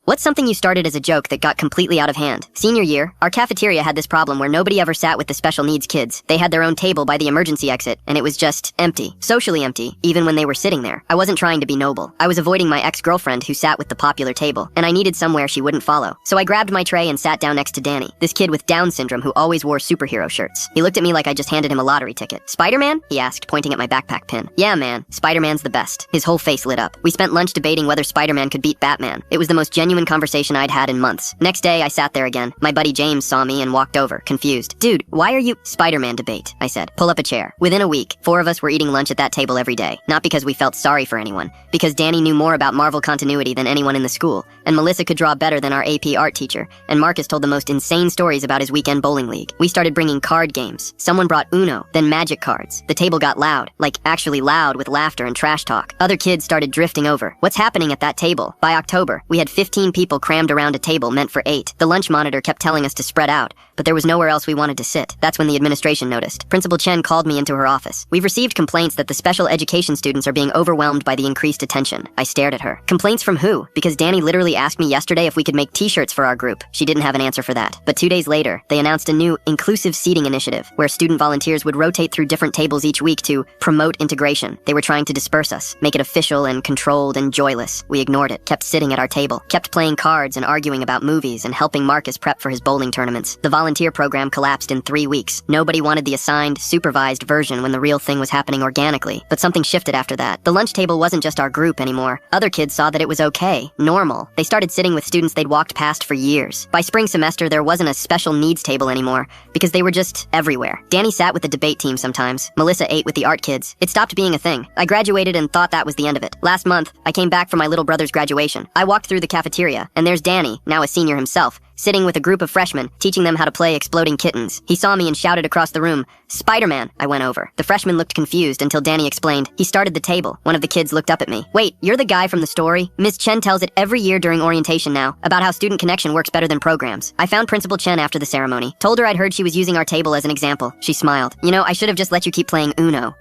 What's something you started as a joke that got completely out of hand? Senior year, our cafeteria had this problem where nobody ever sat with the special needs kids. They had their own table by the emergency exit, and it was just empty. Socially empty, even when they were sitting there. I wasn't trying to be noble. I was avoiding my ex-girlfriend who sat with the popular table, and I needed somewhere she wouldn't follow. So I grabbed my tray and sat down next to Danny, this kid with Down syndrome who always wore superhero shirts. He looked at me like I just handed him a lottery ticket. "Spider-Man?" he asked, pointing at my backpack pin. "Yeah, man. Spider-Man's the best." His whole face lit up. We spent lunch debating whether Spider-Man could beat Batman. It was the most genuine conversation I'd had in months. Next day, I sat there again. My buddy James saw me and walked over, confused. "Dude, why are you—" "Spider-Man debate," I said. "Pull up a chair." Within a week, 4 of us were eating lunch at that table every day. Not because we felt sorry for anyone, because Danny knew more about Marvel continuity than anyone in the school, and Melissa could draw better than our AP art teacher, and Marcus told the most insane stories about his weekend bowling league. We started bringing card games. Someone brought Uno, then Magic cards. The table got loud, like actually loud with laughter and trash talk. Other kids started drifting over. What's happening at that table? By October, we had 15 people crammed around a table meant for 8. The lunch monitor kept telling us to spread out, but there was nowhere else we wanted to sit. That's when the administration noticed. Principal Chen called me into her office. "We've received complaints that the special education students are being overwhelmed by the increased attention." I stared at her. "Complaints from who?" Because Danny literally asked me yesterday if we could make t-shirts for our group. She didn't have an answer for that. But 2 days later, they announced a new inclusive seating initiative, where student volunteers would rotate through different tables each week to promote integration. They were trying to disperse us, make it official and controlled and joyless. We ignored it, kept sitting at our table, kept playing cards and arguing about movies and helping Marcus prep for his bowling tournaments. The volunteer program collapsed in 3 weeks. Nobody wanted the assigned, supervised version when the real thing was happening organically. But something shifted after that. The lunch table wasn't just our group anymore. Other kids saw that it was okay, normal. They started sitting with students they'd walked past for years. By spring semester, there wasn't a special needs table anymore, because they were just everywhere. Danny sat with the debate team sometimes. Melissa ate with the art kids. It stopped being a thing. I graduated and thought that was the end of it. Last month, I came back from my little brother's graduation. I walked through the cafeteria, and there's Danny, now a senior himself, sitting with a group of freshmen, teaching them how to play exploding kittens. He saw me and shouted across the room, "Spider-Man!" I went over. The freshmen looked confused until Danny explained. He started the table. One of the kids looked up at me. "Wait, you're the guy from the story? Miss Chen tells it every year during orientation now, about how student connection works better than programs." I found Principal Chen after the ceremony. Told her I'd heard she was using our table as an example. She smiled. "You know, I should have just let you keep playing Uno."